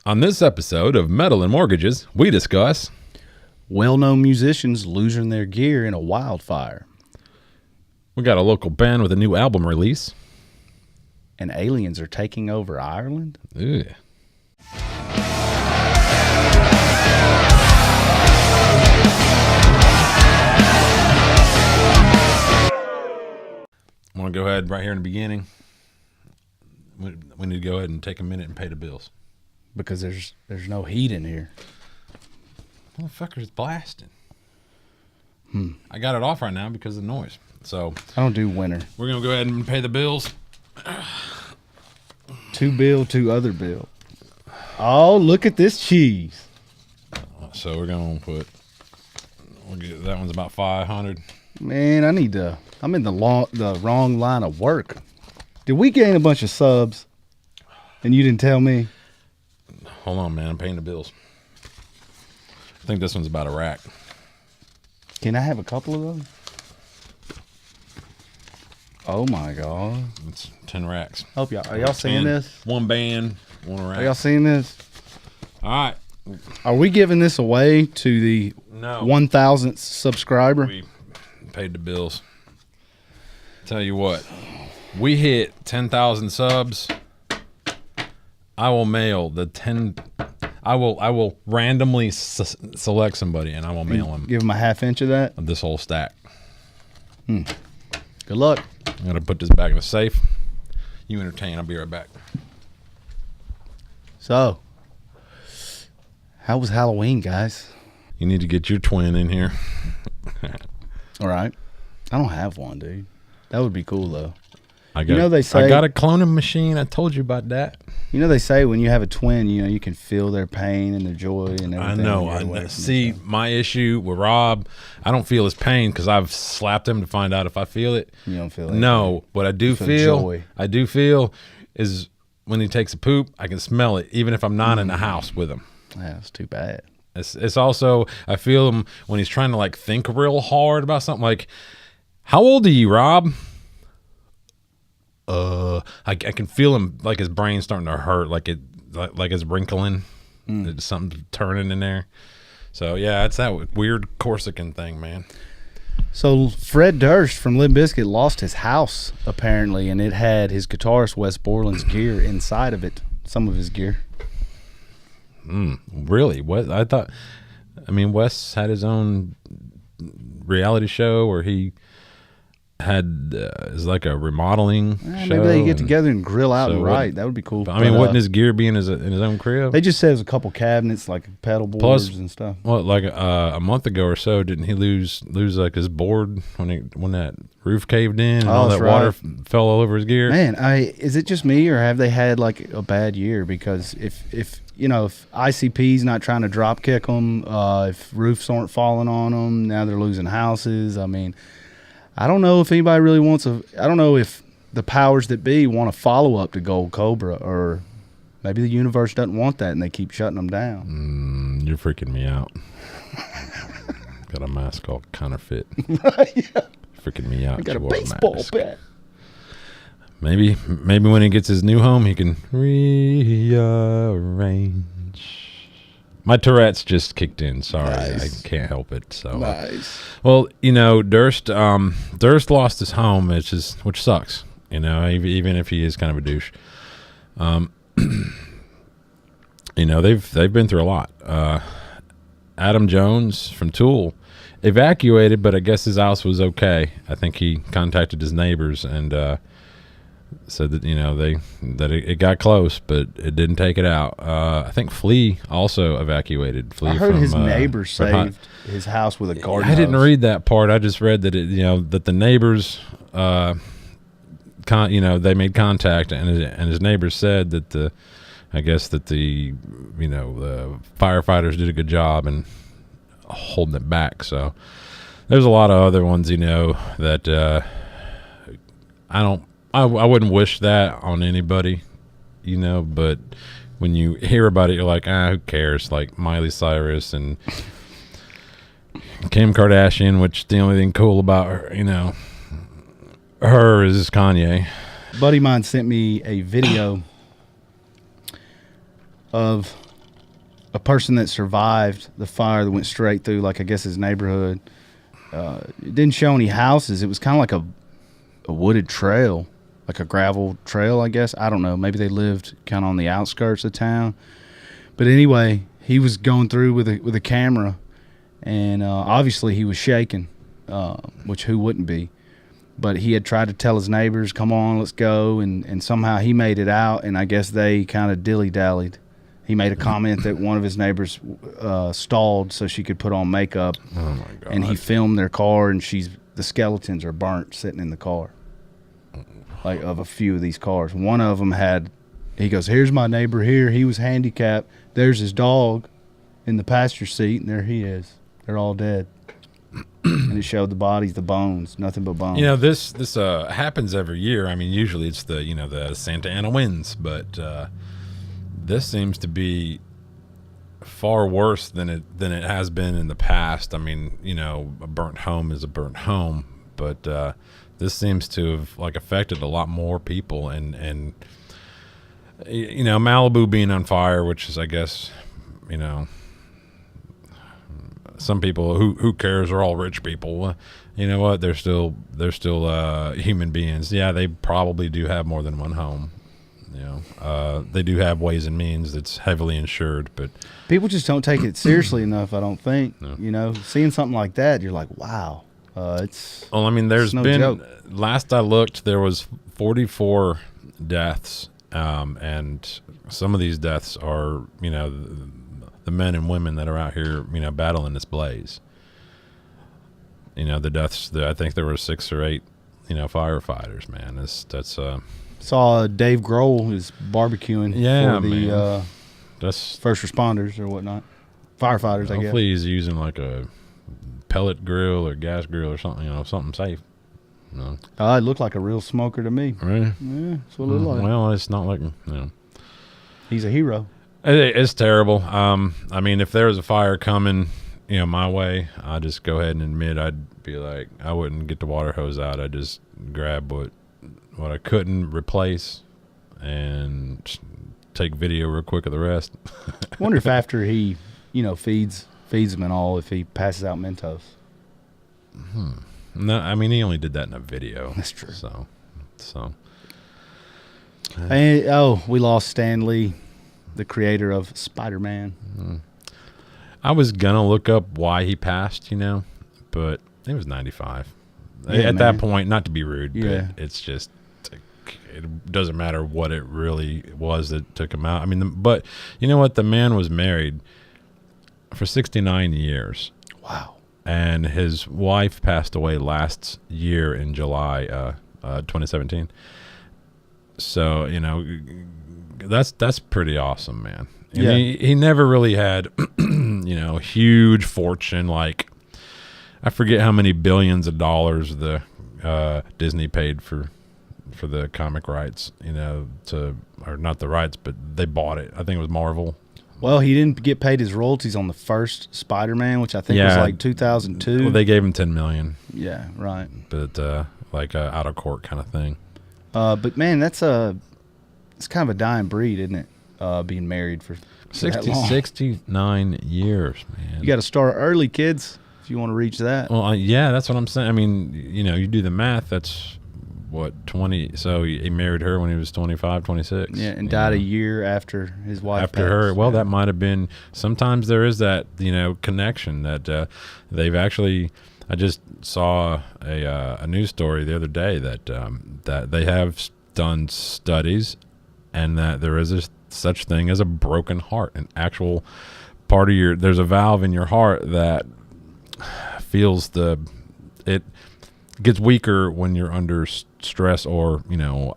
On this episode of Metal and Mortgages, we discuss well-known musicians losing their gear in a wildfire, we got a local band with a new album release, and aliens are taking over Ireland. Ugh. I want to go ahead right here in the beginning. We need to go ahead and take a minute and pay the bills. Because there's no heat in here. Motherfucker's blasting. I got it off right now because of the noise. So I don't do winter. we're going to go ahead and pay the bills. Two bill, two other bill. Oh, look at this cheese. So we're going to that one's about 500. Man, I'm in the wrong line of work. Did we gain a bunch of subs and you didn't tell me? Hold on, man. I'm paying the bills. I think this one's about a rack. Can I have a couple of those? Oh my God. It's 10 racks. Hope are y'all seeing this? One band, one rack. Are y'all seeing this? All right. Are we giving this away to the No. 1,000th subscriber? We paid the bills. Tell you what, we hit 10,000 subs. I will mail the 10. I will randomly select somebody and I will mail them Give them a half inch of that. this whole stack. Good luck. I'm gonna put this back in the safe. You entertain. I'll be right back. So, how was Halloween, guys? You need to get your twin in here. All right. I don't have one, dude. That would be cool, though. They say I got a cloning machine. I told you about that. You know, they say when you have a twin, you can feel their pain and their joy and everything. I know. See, my issue with Rob, I don't feel his pain because I've slapped him to find out if I feel it. You don't feel it? No, what I do feel, joy. I do feel is when he takes a poop, I can smell it, even if I'm not in the house with him. That's too bad. It's also, I feel him when he's trying to like think real hard about something. Like, how old are you, Rob? I can feel him like his brain's starting to hurt, like it's wrinkling, There's something turning in there. So yeah, it's that weird Corsican thing, man. So Fred Durst from Limp Bizkit lost his house apparently, and it had his guitarist Wes Borland's gear inside of it. Some of his gear. Really? What? Wes had his own reality show where he had is like a remodeling show. Maybe they get together and grill out and write. That would be cool. Wouldn't his gear be in his own crib? They just said it was a couple cabinets, like pedal boards and stuff. Well, like a month ago or so, didn't he lose like his board when that roof caved in and all that water fell all over his gear? Man, is it just me or have they had like a bad year? Because if ICP's not trying to drop kick them, if roofs aren't falling on them, now they're losing houses. I don't know if anybody really wants I don't know if the powers that be want to follow up to Gold Cobra, or maybe the universe doesn't want that and they keep shutting them down. You're freaking me out. Got a mask called Counterfeit. Right, yeah. Freaking me out. I got a baseball bat. Maybe when he gets his new home, he can rearrange. My Tourette's just kicked in. Sorry, nice. I can't help it. So, nice. Well, Durst lost his home, which sucks. Even if he is kind of a douche. They've been through a lot. Adam Jones from Tool evacuated, but I guess his house was okay. I think he contacted his neighbors and said that it got close, but it didn't take it out. I think Flea also evacuated. I heard his neighbor saved his house with a garden. I didn't read that part. I just read that that the neighbors, they made contact, and his neighbors said that the firefighters did a good job in holding it back. So there's a lot of other ones that I wouldn't wish that on anybody, but when you hear about it, you're like, who cares? Like Miley Cyrus and Kim Kardashian, which the only thing cool about her, her is Kanye. A buddy of mine sent me a video of a person that survived the fire that went straight through, like I guess his neighborhood. It didn't show any houses. It was kind of like a wooded trail, like a gravel trail, I guess. I don't know. Maybe they lived kind of on the outskirts of town. But anyway, he was going through with a camera, and obviously he was shaking, which who wouldn't be? But he had tried to tell his neighbors, come on, let's go, and somehow he made it out, and I guess they kind of dilly-dallied. He made a comment that one of his neighbors stalled so she could put on makeup. Oh, my God. And he filmed their car, and the skeletons are burnt sitting in the car, like of a few of these cars. One of them he goes, here's my neighbor here. He was handicapped. There's his dog in the passenger seat, and there he is. They're all dead. And it showed the bodies, the bones, nothing but bones. This happens every year. I mean, usually it's the Santa Ana winds, but this seems to be far worse than it has been in the past. I mean, a burnt home is a burnt home, but this seems to have affected a lot more people, and Malibu being on fire, which is, I guess, some people who cares are all rich people. You know what? They're still human beings. Yeah, they probably do have more than one home. They do have ways and means that's heavily insured, but people just don't take it seriously enough, I don't think. No. Seeing something like that, you're like, wow. There's no been joke. Last I looked, there was 44 deaths, and some of these deaths are the men and women that are out here battling this blaze. The deaths, I think there were 6 or 8 firefighters. Man, that's saw Dave Grohl is barbecuing for the that's first responders or whatnot, firefighters. I guess. Hopefully he's using like a pellet grill or gas grill or something, something safe. No, it looked like a real smoker to me. Really? Yeah, that's what it looked like. Well, it's not like He's a hero. It's terrible. I mean, if there was a fire coming, my way, I'd just go ahead and admit I'd be like, I wouldn't get the water hose out. I'd just grab what I couldn't replace and take video real quick of the rest. I wonder if after he, feeds them and all, if he passes out Mentos. No, I mean, he only did that in a video. That's true. So. And, we lost Stan Lee, the creator of Spider-Man. I was gonna look up why he passed, but it was 95. At that point, not to be rude, but it's just, it doesn't matter what it really was that took him out. I mean, but you know what? The man was married for 69 years. Wow. And his wife passed away last year in July 2017. So, that's pretty awesome, man. And yeah. He never really had, huge fortune. Like, I forget how many billions of dollars the Disney paid for the comic rights, or not the rights, but they bought it. I think it was Marvel. Well, he didn't get paid his royalties on the first Spider-Man, which I think was like 2002. Well, they gave him $10 million. Yeah, right. But out of court kind of thing. But man, it's kind of a dying breed, isn't it? Being married for 69 years, man. You got to start early, kids, if you want to reach that. Well, yeah, that's what I'm saying. I mean, you do the math. That's what, 20. So he married her when he was 25, 26. Yeah, and died a year after his wife after passed. her. Well, that might have been. Sometimes there is that connection that they've actually. I just saw a news story the other day that they have done studies, and that there is such thing as a broken heart, an actual part of there's a valve in your heart that feels it gets weaker when you're under stress or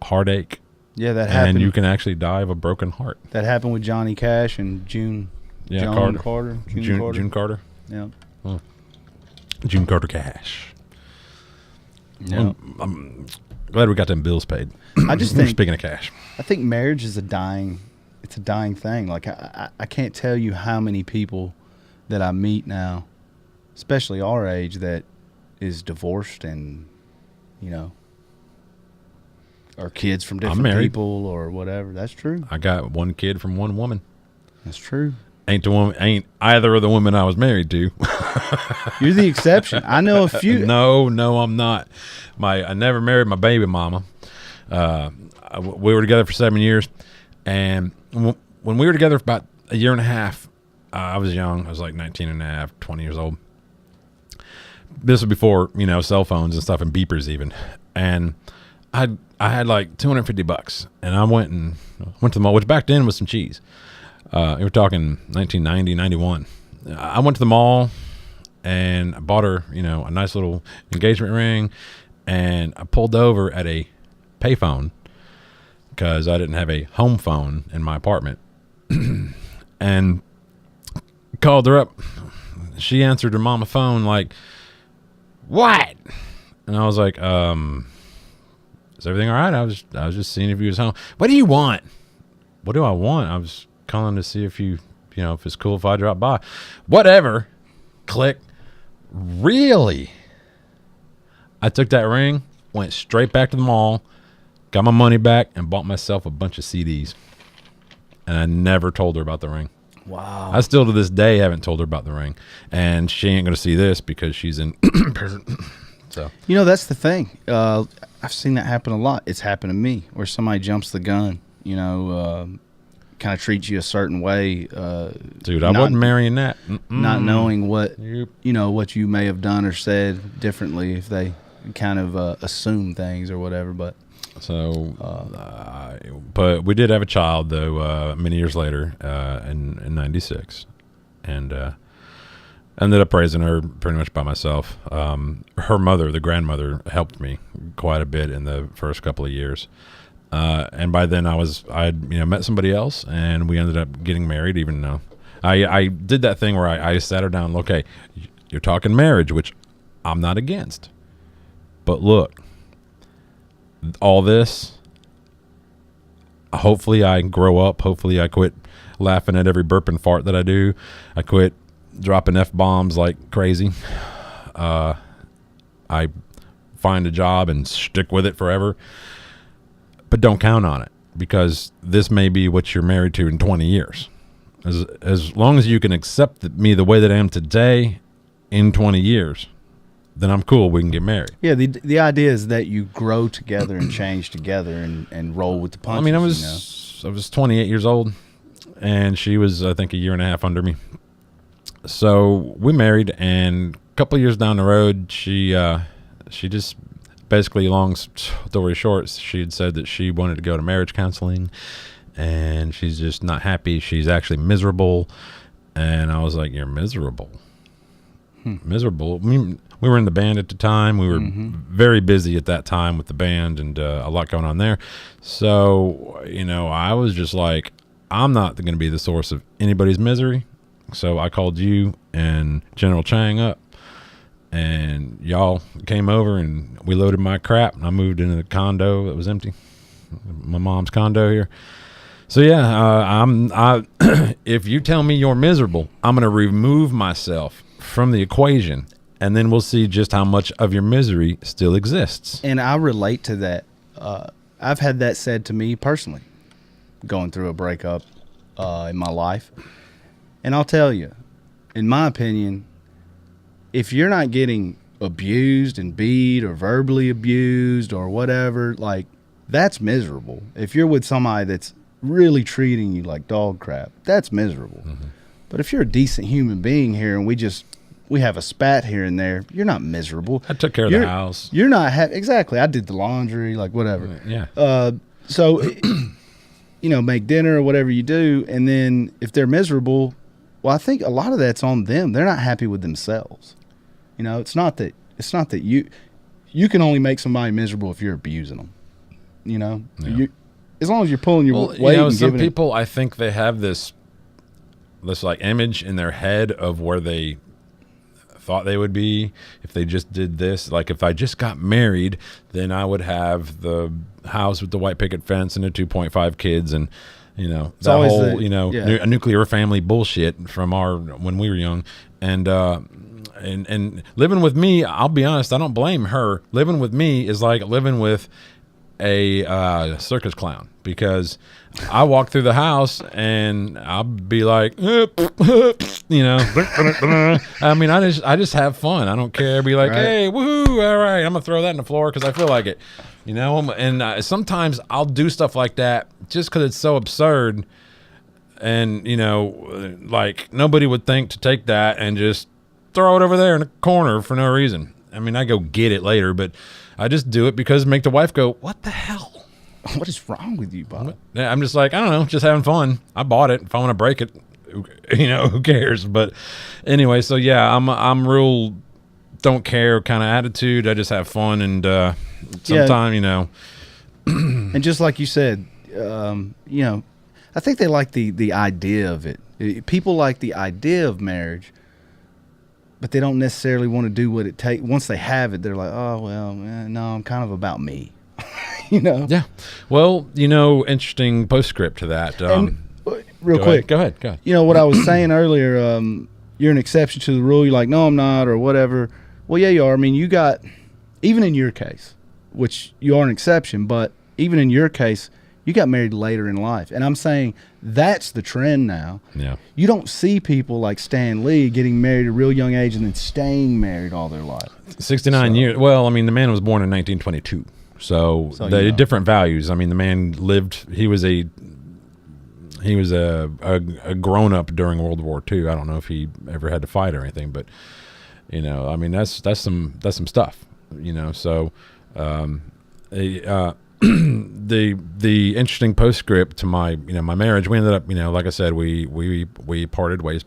heartache. Yeah, that happened. And you can actually die of a broken heart. That happened with Johnny Cash and June. Yeah, June Carter. Yeah. Oh. June Carter Cash. Yeah. I'm glad we got them bills paid. I just think, speaking of cash, I think marriage is a dying thing. Like I can't tell you how many people that I meet now, especially our age, that is divorced and or kids from different people or whatever. That's true. I got one kid from one woman. That's true. Ain't either of the women I was married to. You're the exception. I know a few. No, I'm not. I never married my baby mama. We were together for 7 years, and when we were together for about a year and a half, I was young. I was like 19 and a half, 20 years old. This was before, cell phones and stuff and beepers even. And I had like $250, and I went to the mall, which back then was some cheese. We're talking 1990, 91. I went to the mall and I bought her, a nice little engagement ring, and I pulled over at a payphone because I didn't have a home phone in my apartment, and called her up. She answered her mama phone like, "What?" And I was like, "Is everything all right? I was just seeing if you was home." "What do you want?" "What do I want? I was calling to see if if it's cool if I drop by." "Whatever." Click. Really? I took that ring, went straight back to the mall, got my money back, and bought myself a bunch of CDs. And I never told her about the ring. Wow. I still to this day haven't told her about the ring. And she ain't going to see this because she's in prison. So, that's the thing. I've seen that happen a lot. It's happened to me where somebody jumps the gun, kind of treats you a certain way. Dude, I wasn't marrying that. Not knowing what, what you may have done or said differently if they kind of assume things or whatever. But but we did have a child though many years later in 96, and ended up raising her pretty much by myself. Her mother, the grandmother, helped me quite a bit in the first couple of years. And by then I'd met somebody else, and we ended up getting married, even though I did that thing where I sat her down. Okay, you're talking marriage, which I'm not against, but look, all this, hopefully I grow up. Hopefully I quit laughing at every burp and fart that I do. I quit dropping F-bombs like crazy. I find a job and stick with it forever. But don't count on it, because this may be what you're married to in 20 years. As long as you can accept me the way that I am today in 20 years, then I'm cool. We can get married. Yeah, the idea is that you grow together and change together and roll with the punches. I mean, I was 28 years old, and she was, I think, a year and a half under me. So we married, and a couple of years down the road, she just... Basically, long story short, she had said that she wanted to go to marriage counseling, and she's just not happy. She's actually miserable. And I was like, "You're miserable?" Miserable? I mean, we were in the band at the time. We were very busy at that time with the band, and a lot going on there. So, I was just like, I'm not going to be the source of anybody's misery. So I called you and General Chang up. And y'all came over and we loaded my crap, and I moved into the condo that was empty, my mom's condo here. So yeah, if you tell me you're miserable, I'm going to remove myself from the equation, and then we'll see just how much of your misery still exists. And I relate to that. I've had that said to me personally, going through a breakup in my life. And I'll tell you, in my opinion, if you're not getting abused and beat or verbally abused or whatever, like, that's miserable. If you're with somebody that's really treating you like dog crap, that's miserable. But if you're a decent human being here and we have a spat here and there, you're not miserable. I took care of the house. You're not exactly. I did the laundry, like whatever. Yeah. So, make dinner or whatever you do, and then if they're miserable, well, I think a lot of that's on them. They're not happy with themselves. It's not that you can only make somebody miserable if you're abusing them. Yeah. As long as you're pulling your weight. And some people, I think they have this like image in their head of where they thought they would be if they just did this. Like, if I just got married, then I would have the house with the white picket fence and the 2.5 kids, and that whole a nuclear family bullshit from when we were young. And living with me, I'll be honest, I don't blame her. Living with me is like living with a circus clown because I walk through the house and I'll be like, you know, I mean, I just have fun. I don't care. Be like, Right. hey, woohoo, all right, I'm gonna throw that in the floor because I feel like it, you know. And sometimes I'll do stuff like that just because it's so absurd, and you know, like nobody would think to take that and just throw it over there in the corner for no reason. I mean, I go get it later, but I just do it because make the wife go, what the hell? What is wrong with you, Bob? Yeah, I'm just like, I don't know, just having fun. I bought it. If I want to break it, you know, who cares? But anyway, so yeah, I'm real don't care kind of attitude. I just have fun, and sometimes, you know. And just like you said, you know, I think they like the idea of it. People like the idea of marriage, but they don't necessarily want to do what it takes. Once they have it, they're like, oh, well, no, I'm kind of about me. You know? Yeah. Well, you know, interesting postscript to that. Real quick. Go ahead. You know, what I was saying earlier, you're an exception to the rule. You're like, no, I'm not, or whatever. Well, yeah, you are. I mean, you got, even in your case, which you are an exception, but even in your case, you got married later in life. And I'm saying that's the trend now. Yeah. You don't see people like Stan Lee getting married at a real young age and then staying married all their life. 69 years. Well, I mean, the man was born in 1922. So they you know. different values. I mean, the man lived. He was a grown up during World War II. I don't know if he ever had to fight or anything, but you know, I mean, that's some stuff. You know, so the interesting postscript to my marriage. We ended up, you know, like I said, we parted ways,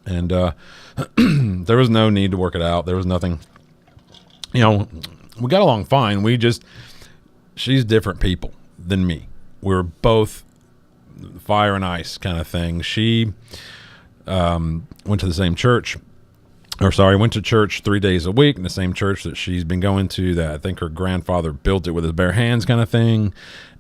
and there was no need to work it out. There was nothing. You know, we got along fine. She's different people than me. We're both fire and ice kind of thing. She went to the same church, went to church 3 days a week in the same church that she's been going to, that I think her grandfather built it with his bare hands kind of thing.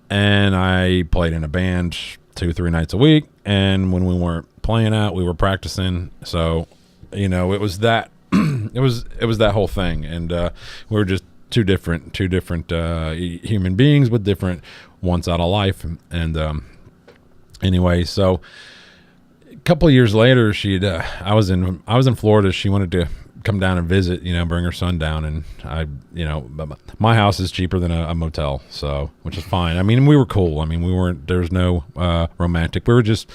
And I played in a band 2-3 nights a week. And when we weren't playing out, we were practicing. So, you know, it was that, it was that whole thing. And we were just two different human beings with different wants out of life. And anyway, so a couple of years later, I was in Florida. She wanted to come down and visit, you know, bring her son down, and my house is cheaper than a motel, so, which is fine. I mean, we were cool. I mean, there was no romantic. We were just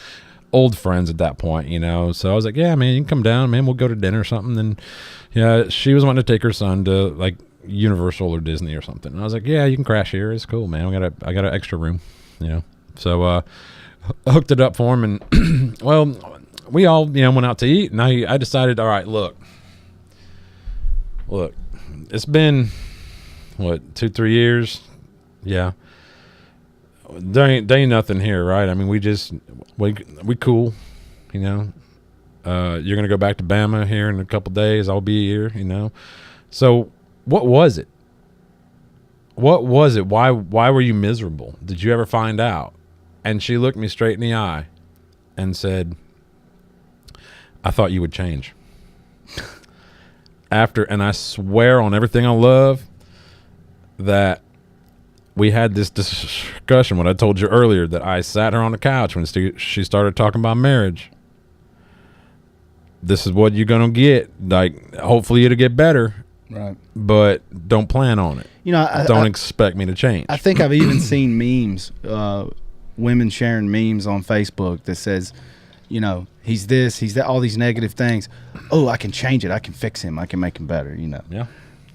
old friends at that point, you know. So I was like, yeah, man, you can come down, man. We'll go to dinner or something. And yeah, she was wanting to take her son to like Universal or Disney or something. And I was like, yeah, you can crash here. It's cool, man. I got an extra room, you know. So hooked it up for him, and well, we all, you know, went out to eat, and I decided, all right, look, it's been what, 2-3 years, yeah. There ain't nothing here, right? I mean, we cool, you know. You're gonna go back to Bama here in a couple days. I'll be here, you know. So what was it? What was it? Why were you miserable? Did you ever find out? And she looked me straight in the eye and said, I thought you would change. And I swear on everything I love that we had this discussion, what I told you earlier, that I sat her on the couch when she started talking about marriage. This is what you're going to get. Like, hopefully it'll get better. Right. But don't plan on it. You know, don't expect me to change. I think I've even seen memes, women sharing memes on Facebook that says, you know, he's this, he's that, all these negative things. Oh, I can change it. I can fix him. I can make him better, you know. Yeah.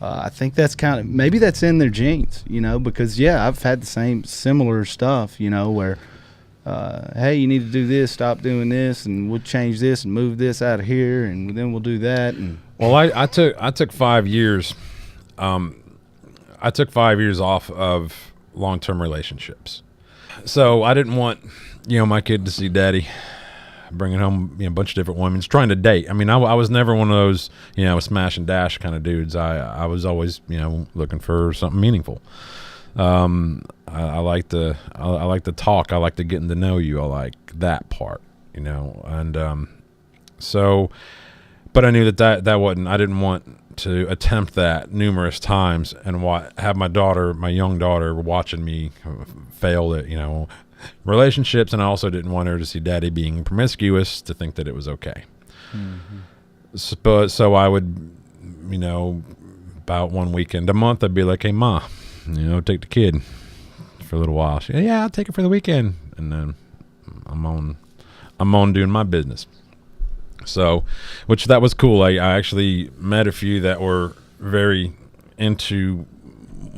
I think that's kind of, maybe that's in their genes, you know, because, yeah, I've had the similar stuff, you know, where, hey, you need to do this, stop doing this, and we'll change this and move this out of here, and then we'll do that. And well, I took 5 years. I took 5 years off of long-term relationships. So I didn't want, you know, my kid to see daddy bringing home, you know, a bunch of different women, trying to date. I mean, I was never one of those, you know, smash and dash kind of dudes. I was always, you know, looking for something meaningful. I like to talk. I like to getting to know you. I like that part, you know. And so, but I knew that wasn't. I didn't want to attempt that numerous times and have my young daughter, watching me fail at, relationships, and I also didn't want her to see daddy being promiscuous to think that it was okay. So I would, about one weekend a month, I'd be like, hey, Ma, take the kid for a little while. She, yeah, I'll take her for the weekend. And then I'm on doing my business. So, which that was cool. I actually met a few that were very into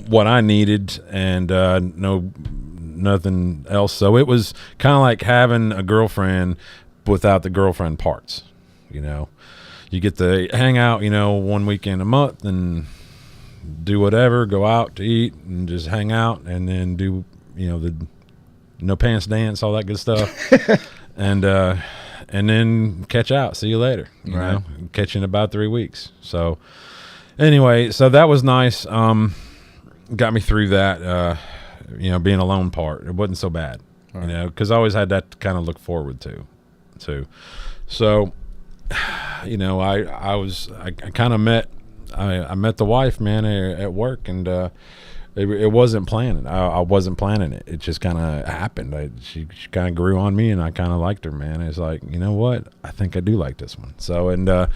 what I needed and nothing else. So it was kind of like having a girlfriend without the girlfriend parts. You get to hang out, one weekend a month and do whatever, go out to eat and just hang out, and then do, the no pants dance, all that good stuff. And then catch out. See you later. You know, catch you in about 3 weeks. So anyway, so that was nice. Got me through that, being a lone part. It wasn't so bad, because I always had that to kind of look forward to. So, I kind of met the wife, man, at work, and it wasn't planned. I wasn't planning it. It just kind of happened. She kind of grew on me, and I kind of liked her, man. It's like, you know what? I think I do like this one. So, and I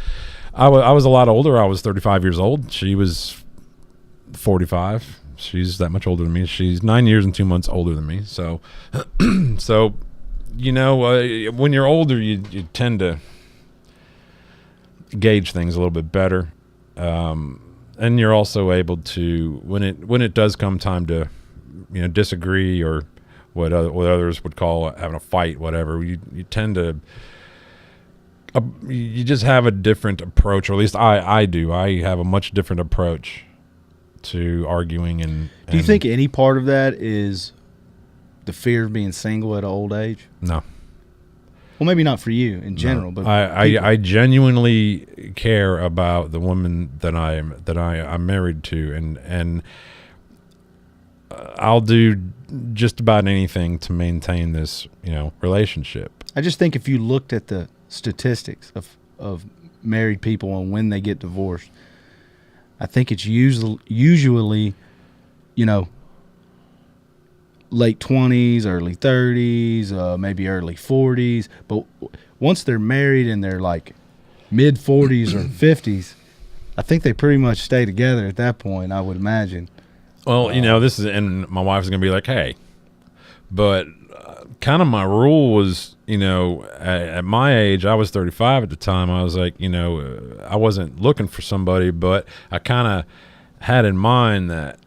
was a lot older. I was 35 years old. She was 45. She's that much older than me. She's 9 years and 2 months older than me. So, when you're older, you tend to gauge things a little bit better, and you're also able to, when it does come time to disagree, or what others would call having a fight, whatever, you tend to you just have a different approach, or at least I do. I have a much different approach to arguing. And do you think any part of that is the fear of being single at an old age? No. Well, maybe not for you in general, but I genuinely care about the woman that I'm married to, and I'll do just about anything to maintain this relationship. I just think if you looked at the statistics of married people and when they get divorced, I think it's usually late 20s, early 30s, maybe early 40s. But once they're married and they're like mid 40s or 50s, I think they pretty much stay together at that point, I would imagine. Well, this is, and my wife's going to be like, hey, but kind of my rule was, at my age, I was 35 at the time. I was like, I wasn't looking for somebody, but I kind of had in mind that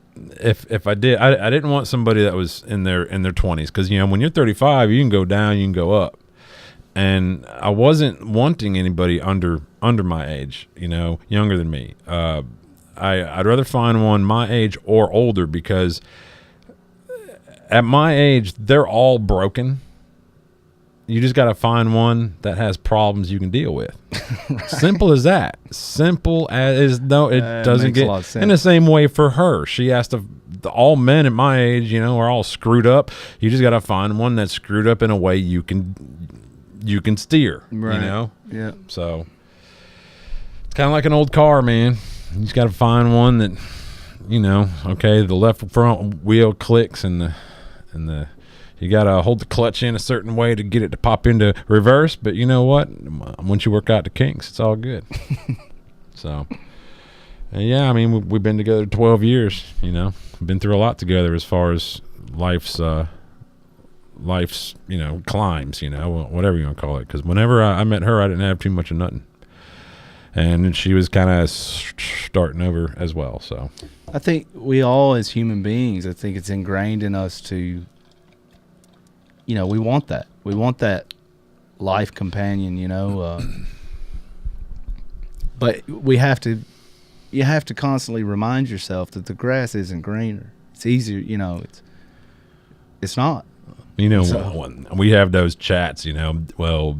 if I did, I didn't want somebody that was in their 20s, because when you're 35, you can go down, you can go up, and I wasn't wanting anybody under my age, younger than me. I'd rather find one my age or older, because at my age they're all broken. You just got to find one that has problems you can deal with. Right. Simple as that. Simple as, no, it doesn't get in the same way for her. She has to, all men at my age, are all screwed up. You just got to find one that's screwed up in a way you can steer, right. Yeah. So it's kind of like an old car, man. You just got to find one that, okay, the left front wheel clicks and the you got to hold the clutch in a certain way to get it to pop into reverse. But you know what? Once you work out the kinks, it's all good. So, yeah, I mean, we've been together 12 years, been through a lot together as far as life's, climbs, whatever you want to call it. Because whenever I met her, I didn't have too much of nothing. And she was kind of starting over as well. So I think we all, as human beings, I think it's ingrained in us to, we want that. We want that life companion, but you have to constantly remind yourself that the grass isn't greener. It's easier, it's not. We have those chats, well,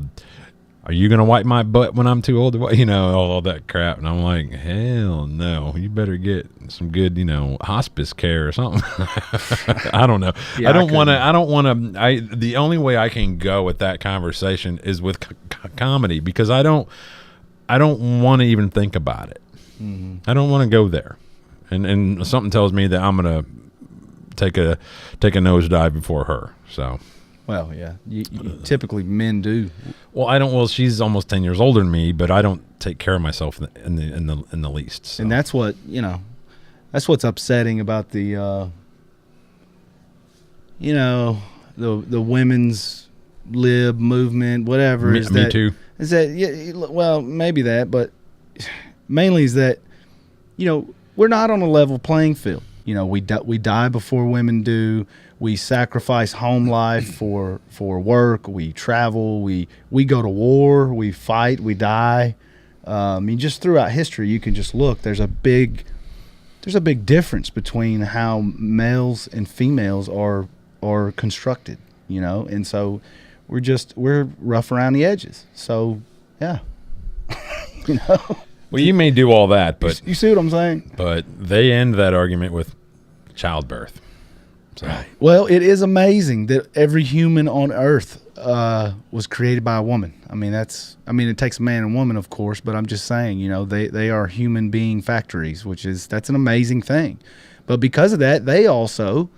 are you going to wipe my butt when I'm too old to, all that crap. And I'm like, hell no, you better get some good, hospice care or something. I don't know. Yeah, I don't want to, the only way I can go with that conversation is with comedy, because I don't want to even think about it. I don't want to go there, and something tells me that I'm gonna take a nosedive before her. So, well, yeah, you typically men do. Well, I don't. Well, she's almost 10 years older than me, but I don't take care of myself in the least. So. And that's what that's what's upsetting about the the women's lib movement, whatever. Me too. Is that well, maybe that, but mainly is that we're not on a level playing field. We die before women do. We sacrifice home life for work. We travel. We go to war. We fight. We die. Just throughout history, you can just look. There's a big difference between how males and females are constructed. And so we're rough around the edges. So yeah, Well, you may do all that, but you see what I'm saying. But they end that argument with childbirth. So. Right. Well, it is amazing that every human on Earth was created by a woman. It takes a man and woman, of course, but I'm just saying, they are human being factories, that's an amazing thing. But because of that, they also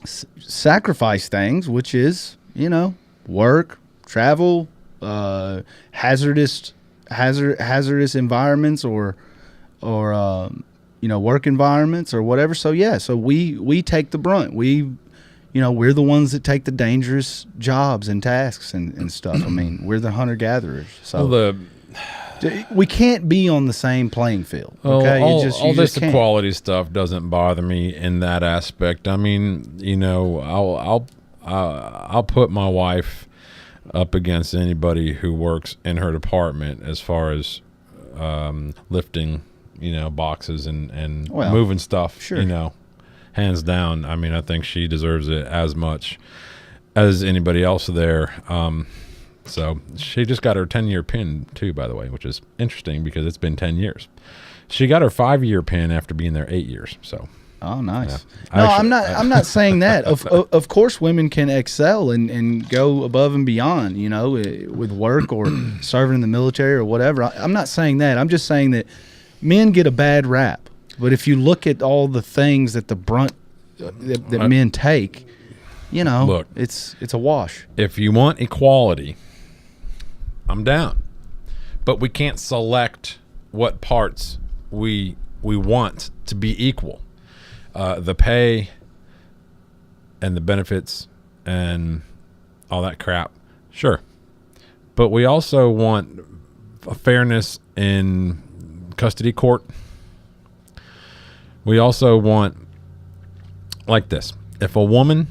sacrifice things, which is, work, travel, hazardous environments or work environments or whatever. So yeah, so we take the brunt. We're the ones that take the dangerous jobs and tasks and stuff. We're the hunter gatherers. So we can't be on the same playing field. Okay, all this equality stuff doesn't bother me in that aspect. I'll put my wife up against anybody who works in her department as far as lifting, boxes and moving stuff. Sure. Hands down. I think she deserves it as much as anybody else there. So she just got her 10-year pin too, by the way, which is interesting because it's been 10 years. She got her 5-year pin after being there 8 years. So. Oh, nice. Yeah. No, I'm not saying that. Of course, women can excel and go above and beyond, with work or serving in the military or whatever. I'm not saying that. I'm just saying that men get a bad rap. But if you look at all the things that the brunt that men take, look, it's a wash. If you want equality, I'm down. But we can't select what parts we want to be equal. The pay and the benefits and all that crap, sure. But we also want a fairness in custody court. We also want, like this, if a woman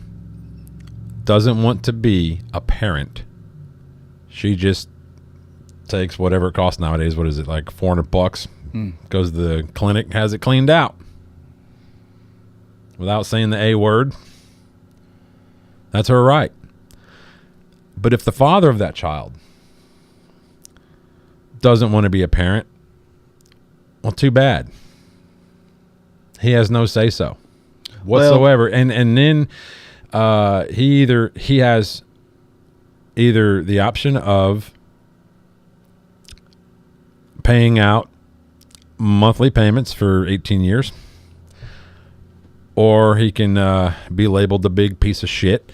doesn't want to be a parent, she just takes whatever it costs nowadays. What is it, like $400? Goes to the clinic, has it cleaned out. Without saying the A word, that's her right. But if the father of that child doesn't want to be a parent, well, too bad. He has no say-so whatsoever. Well, and then he has either the option of paying out monthly payments for 18 years, or he can be labeled the big piece of shit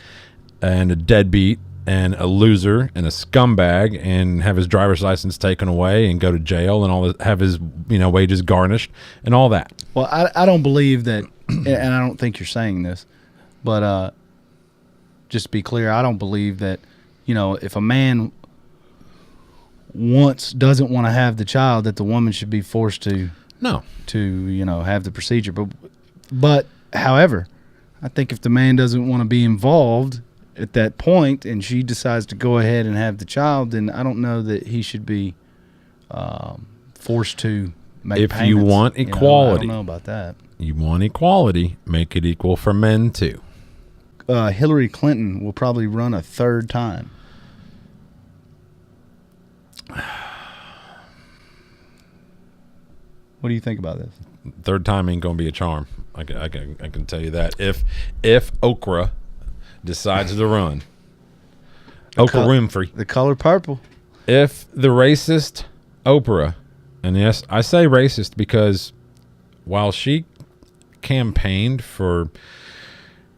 and a deadbeat and a loser and a scumbag and have his driver's license taken away and go to jail and all that, have his wages garnished and all that. Well, I don't believe that, and I don't think you're saying this, but just to be clear, I don't believe that if a man doesn't want to have the child, that the woman should be forced to have the procedure. But however, I think if the man doesn't want to be involved at that point and she decides to go ahead and have the child, then I don't know that he should be forced to make payments. If you want equality, I don't know about that. You want equality, make it equal for men too. Hillary Clinton will probably run a third time. What do you think about this? Third time ain't gonna be a charm. I can tell you that. If Oprah decides to run, Oprah Winfrey, the color purple. If the racist Oprah And yes, I say racist because while she campaigned for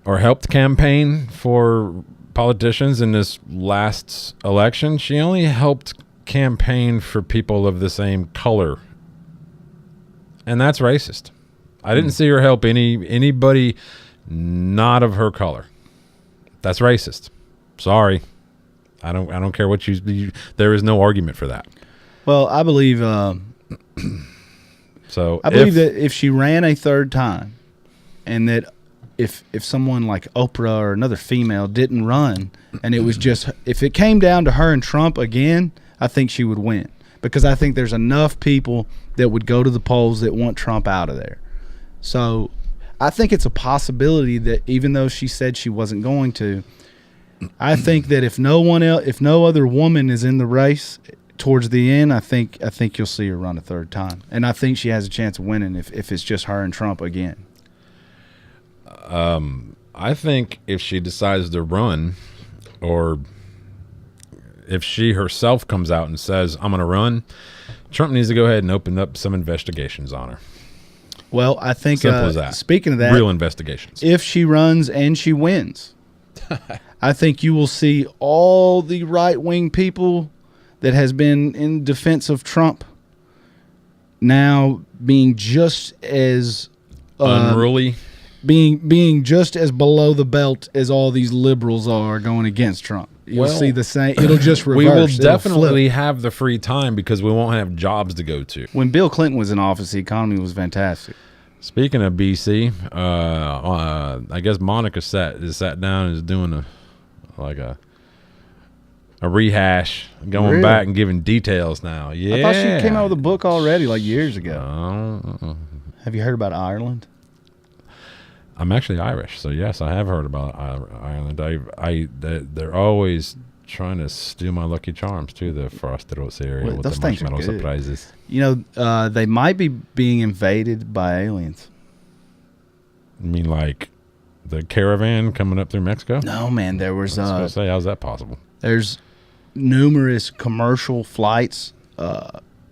or helped campaign for politicians in this last election, she only helped campaign for people of the same color. And that's racist. I didn't see her help anybody not of her color. That's racist. Sorry. I don't care what you there is no argument for that. Well, I believe So I believe that if she ran a third time, and that if someone like Oprah or another female didn't run, and it was just if it came down to her and Trump again, I think she would win, because I think there's enough people that would go to the polls that want Trump out of there. So I think it's a possibility that even though she said she wasn't going to, I think that if no other woman is in the race towards the end, I think you'll see her run a third time, and I think she has a chance of winning if it's just her and Trump again. I think if she decides to run, or if she herself comes out and says, I'm going to run, Trump needs to go ahead and open up some investigations on her. Well, I think Simple as that. Speaking of that, real investigations. If she runs and she wins, I think you will see all the right-wing people that has been in defense of Trump now being just as unruly, being just as below the belt as all these liberals are going against Trump. You'll see the same. It'll just reverse. We will definitely have the free time because we won't have jobs to go to. When Bill Clinton was in office, the economy was fantastic. Speaking of BC, I guess Monica sat down and is doing a rehash, going back and giving details now. Yeah, I thought she came out with a book already, like years ago. Have you heard about Ireland? I'm actually Irish, so yes, I have heard about Ireland. They're always trying to steal my Lucky Charms too. The Frosted Oats area with the marshmallow surprises. You know, they might be being invaded by aliens. You mean like the caravan coming up through Mexico? No, man. There was. I was going to say, how's that possible? There's numerous commercial flights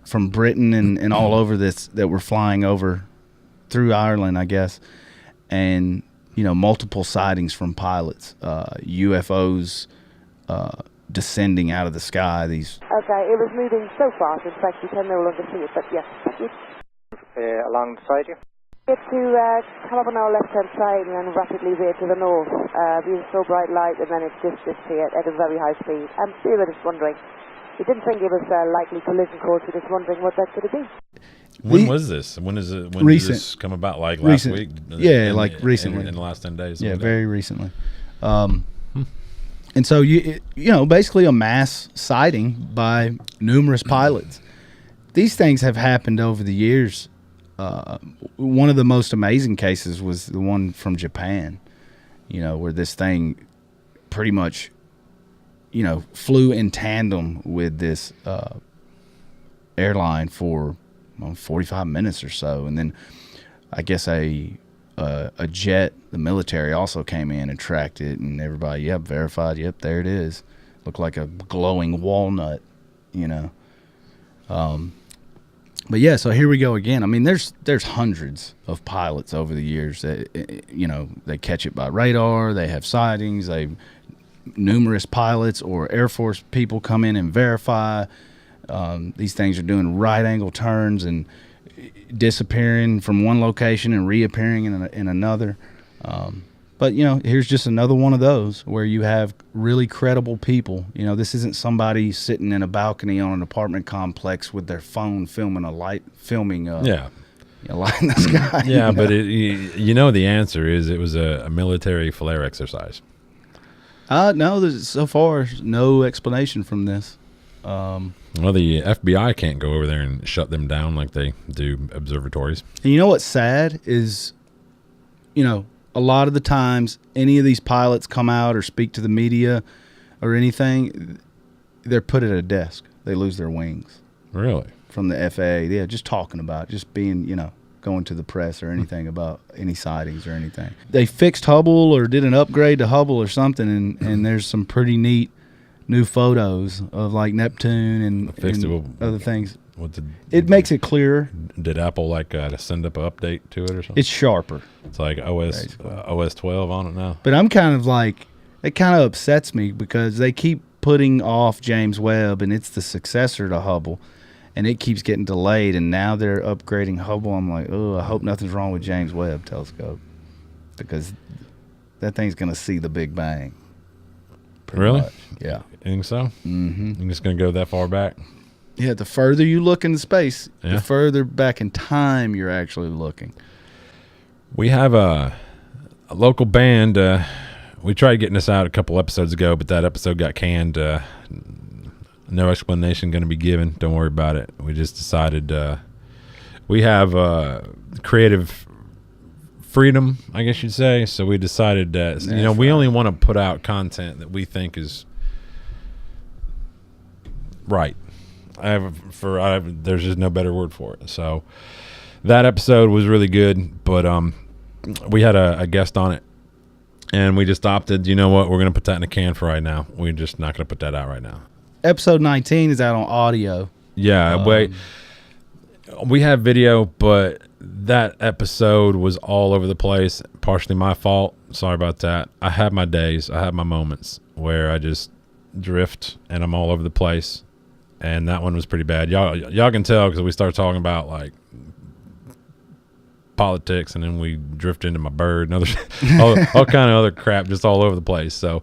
from Britain and all over this that were flying over through Ireland, I guess. And, you know, multiple sightings from pilots, UFO'S descending out of the sky. Okay, it was moving so fast, in fact, you can no longer see it, but yes. Along the side here? Get to come up on our left-hand side and then rapidly veer to the north. Being so bright light, and then it just disappeared at a very high speed. We were just wondering. We didn't think it was a likely collision course. We're just wondering what that could have been. When was this? When did this come about? Like last week? Yeah, like recently. In the last 10 days? Yeah, very recently. And so, you know, basically a mass sighting by numerous pilots. These things have happened over the years. One of the most amazing cases was the one from Japan, you know, where this thing pretty much, you know, flew in tandem with this airline for 45 minutes or so. And then I guess a jet, the military, also came in and tracked it, and everybody, verified, there it is. Looked like a glowing walnut, you know. But yeah, so here we go again. I mean, there's hundreds of pilots over the years that, you know, they catch it by radar, they have sightings, numerous pilots or Air Force people come in and verify. These things are doing right angle turns and disappearing from one location and reappearing in another. But, you know, here's just another one of those where you have really credible people. You know, this isn't somebody sitting in a balcony on an apartment complex with their phone filming a light in the sky. Yeah, but you know the answer is it was a military flare exercise. No, there's so far no explanation from this. Well, the FBI can't go over there and shut them down like they do observatories. And you know what's sad is, you know, a lot of the times any of these pilots come out or speak to the media or anything, they're put at a desk. They lose their wings. Really? From the FAA. Yeah, just talking about, just being, you know, going to the press or anything about any sightings or anything. They fixed Hubble or did an upgrade to Hubble or something, and there's some pretty neat new photos of like Neptune and other things. It makes it clearer. Did Apple send up an update to it or something? It's sharper. It's like OS 12 on it now. But I'm kind of like, it kind of upsets me because they keep putting off James Webb, and it's the successor to Hubble, and it keeps getting delayed, and now they're upgrading Hubble. I'm like, oh, I hope nothing's wrong with James Webb telescope, because that thing's going to see the Big Bang. Really? Much. Yeah. You think so? Mm-hmm. You're just going to go that far back? Yeah, the further you look into space, Yeah. the further back in time you're actually looking. We have a local band. We tried getting this out a couple episodes ago, but that episode got canned. No explanation going to be given. Don't worry about it. We just decided we have creative freedom, I guess you'd say. So we decided that we only want to put out content that we think is right. There's just no better word for it. So that episode was really good, but we had a guest on it, and we just opted, you know what, we're going to put that in a can for right now. We're just not going to put that out right now. Episode 19 is out on audio. Yeah, we have video, but that episode was all over the place. Partially my fault. Sorry about that. I have my days. I have my moments where I just drift and I'm all over the place. And that one was pretty bad. Y'all can tell because we started talking about like politics, and then we drift into my bird and other all kind of other crap, just all over the place. So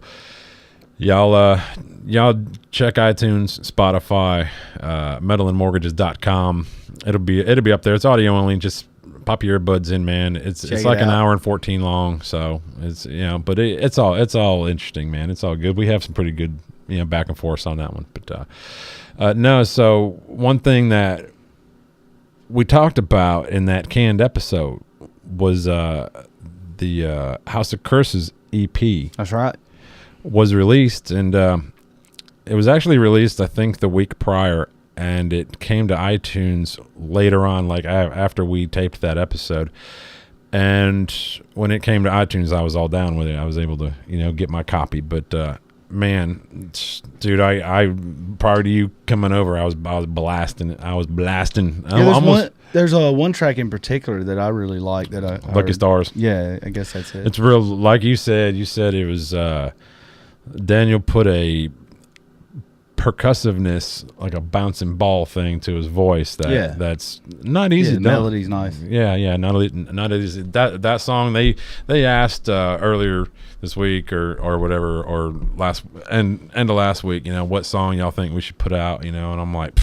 y'all check iTunes, Spotify, metalandmortgages.com. It'll be up there. It's audio only. Just pop your earbuds in, man. It's like an hour and 14 long. So it's but it's all interesting, man. It's all good. We have some pretty good back and forth on that one, but. No, so one thing that we talked about in that canned episode was the House of Curses EP. That's right. Was released, and it was actually released, I think, the week prior, and it came to iTunes later on, like after we taped that episode. And when it came to iTunes, I was all down with it. I was able to, get my copy, but man, dude, I prior to you coming over, I was blasting. There's a one track in particular that I really like that I Lucky Stars. Yeah, I guess that's it. It's real, like you said. You said it was Daniel put a percussiveness, like a bouncing ball thing to his voice. That's not easy. The melody's nice. Yeah, not easy. That song they asked earlier this week or whatever, or end of last week, what song y'all think we should put out, and I'm like,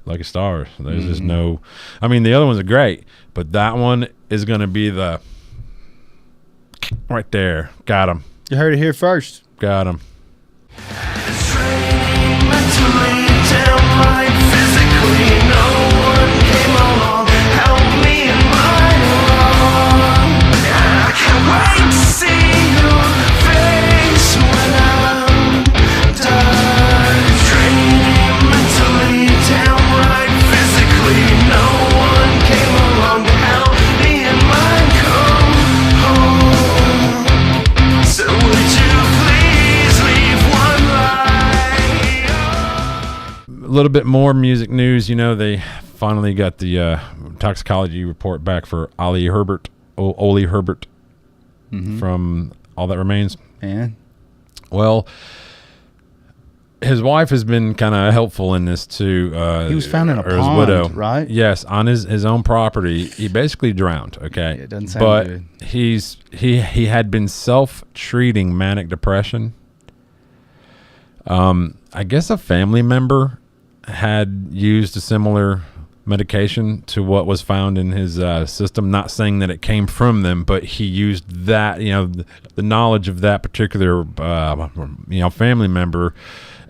Lucky Stars. There's just no, I mean, the other ones are great, but that one is going to be the right there. Got him. You heard it here first. Got him. Mentally downright physically, no one came along, help me in my wrong. I can't wait to see your face when I'm done. Draining mentally downright physically, no one came along to help me in my come home. So would you please leave one light? A little bit more music news. They finally got the toxicology report back for Oli Herbert from All That Remains. Man. Well, his wife has been kind of helpful in this too. He was found in a pond, his widow, right? Yes, on his own property. He basically drowned. Okay, Yeah, it doesn't sound good. He had been self-treating manic depression. I guess a family member had used a similar medication to what was found in his system. Not saying that it came from them, but he used that, the knowledge of that particular, family member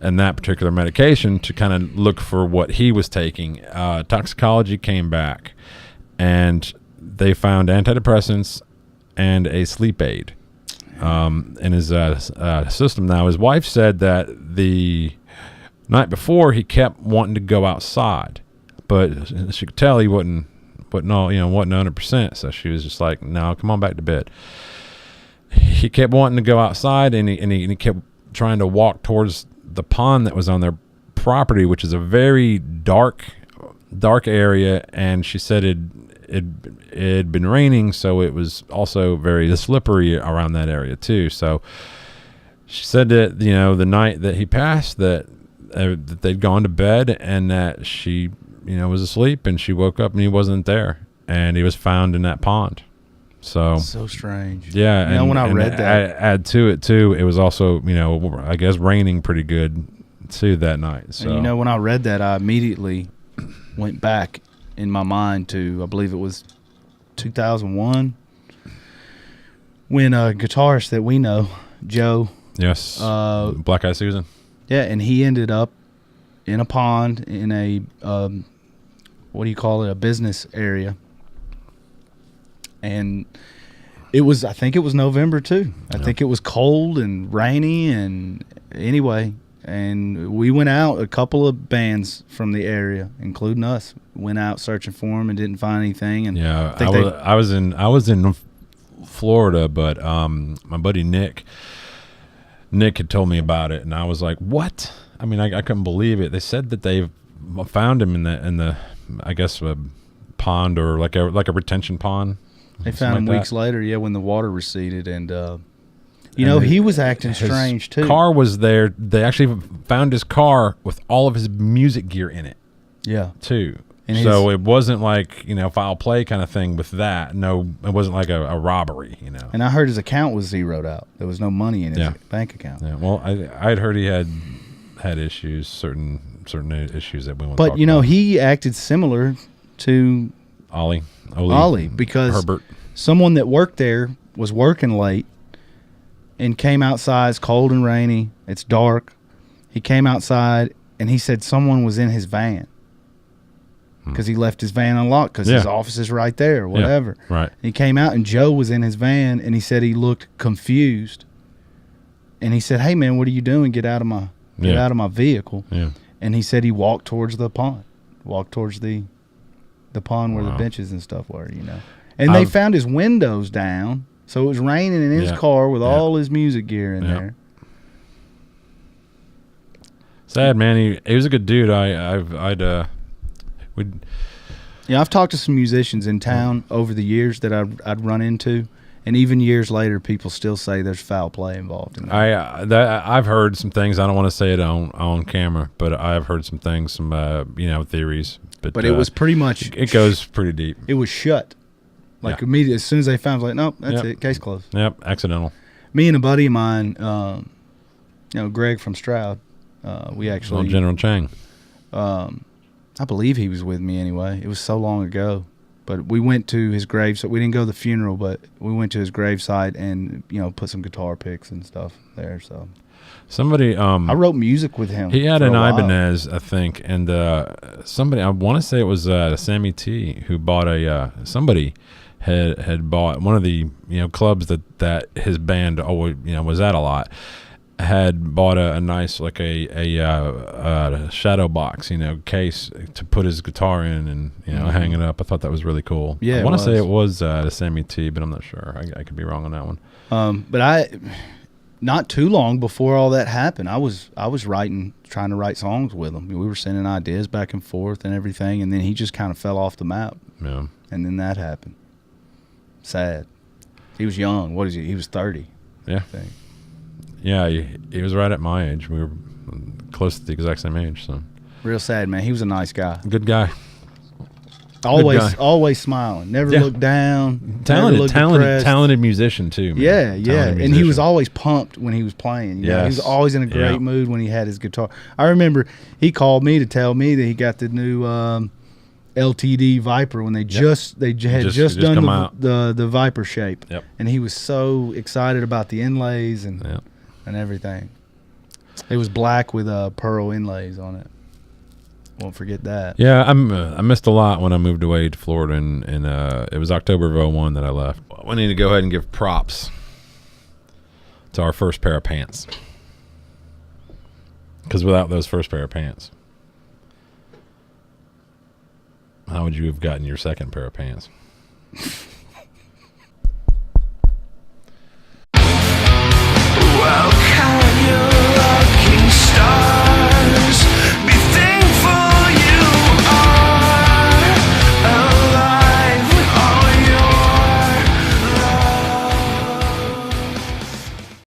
and that particular medication to kind of look for what he was taking. Toxicology came back, and they found antidepressants and a sleep aid in his system. Now, his wife said that the night before he kept wanting to go outside, but she could tell he wasn't 100%. So she was just like, "No, come on back to bed." He kept wanting to go outside, and he kept trying to walk towards the pond that was on their property, which is a very dark area, and she said it'd been raining, so it was also very slippery around that area too. So she said that the night that he passed, that they'd gone to bed and that she was asleep, and she woke up and he wasn't there, and he was found in that pond. So strange. Yeah, and when I read that, add to it too, it was also I guess raining pretty good too that night. So and when I read that, I immediately went back in my mind to, I believe it was 2001, when a guitarist that we know, Joe. Yes. Black Eyed Susan. Yeah, and he ended up in a pond in a what do you call it? A business area. And I think it was November too. I think it was cold and rainy, and anyway, and we went out, a couple of bands from the area, including us, went out searching for him and didn't find anything. And yeah, I was in Florida, but my buddy Nick had told me about it, and I was like, what? I mean, I couldn't believe it. They said that they found him in the I guess a pond, or like a retention pond. They found him weeks later, when the water receded, and he was acting strange too. Car was there. They actually found his car with all of his music gear in it. Yeah, too. And so it wasn't like foul play kind of thing with that. No, it wasn't like a robbery. And I heard his account was zeroed out. There was no money in his bank account. Yeah. Well, I'd heard he had issues, certain issues that we won't. But he acted similar to Oli, because Herbert, someone that worked there, was working late and came outside. It's cold and rainy. It's dark. He came outside and he said someone was in his van because he left his van unlocked because his office is right there or whatever. Yeah, right. And he came out and Joe was in his van, and he said he looked confused. And he said, "Hey man, what are you doing? Get out of my vehicle." Yeah. And he said he walked towards the pond, the pond where the benches and stuff were, And they found his windows down, so it was raining in his car with all his music gear in there. Sad, man. He was a good dude. I've talked to some musicians in town over the years that I'd run into, and even years later, people still say there's foul play involved in that. I've heard some things. I don't want to say it on camera, but I've heard some things, some theories. But it was pretty much. It goes pretty deep. It was shut. Like immediately, as soon as they found, it, like, nope, that's it. Case closed. Yep, accidental. Me and a buddy of mine, Greg from Stroud, we actually. General Chang. I believe he was with me anyway. It was so long ago. But we went to his grave, so we didn't go to the funeral, but we went to his gravesite and, put some guitar picks and stuff there. So somebody, I wrote music with him. He had an Ibanez, I think, and somebody, I want to say it was Sammy T, who bought somebody had bought one of the clubs that his band always was at a lot. Had bought a nice like a shadow box case to put his guitar in and hang it up. I thought that was really cool. Yeah, I want to say it was Sammy T, but I'm not sure. I could be wrong on that one. But not too long before all that happened, I was trying to write songs with him. We were sending ideas back and forth and everything, and then he just kind of fell off the map. Yeah, and then that happened. Sad. He was young. What is he? He was 30. Yeah. I think. Yeah, he was right at my age. We were close to the exact same age. So real sad, man. He was a nice guy. Good guy. Always smiling. Never looked down. Talented musician too. Man. Yeah. And he was always pumped when he was playing. He was always in a great mood when he had his guitar. I remember he called me to tell me that he got the new LTD Viper when they had just done the Viper shape. Yep. And he was so excited about the inlays and everything. It was black with pearl inlays on it. Won't forget that. Yeah, I missed a lot when I moved away to Florida, and it was October of 2001 that I left. We need to go ahead and give props to our first pair of pants, because without those first pair of pants, how would you have gotten your second pair of pants?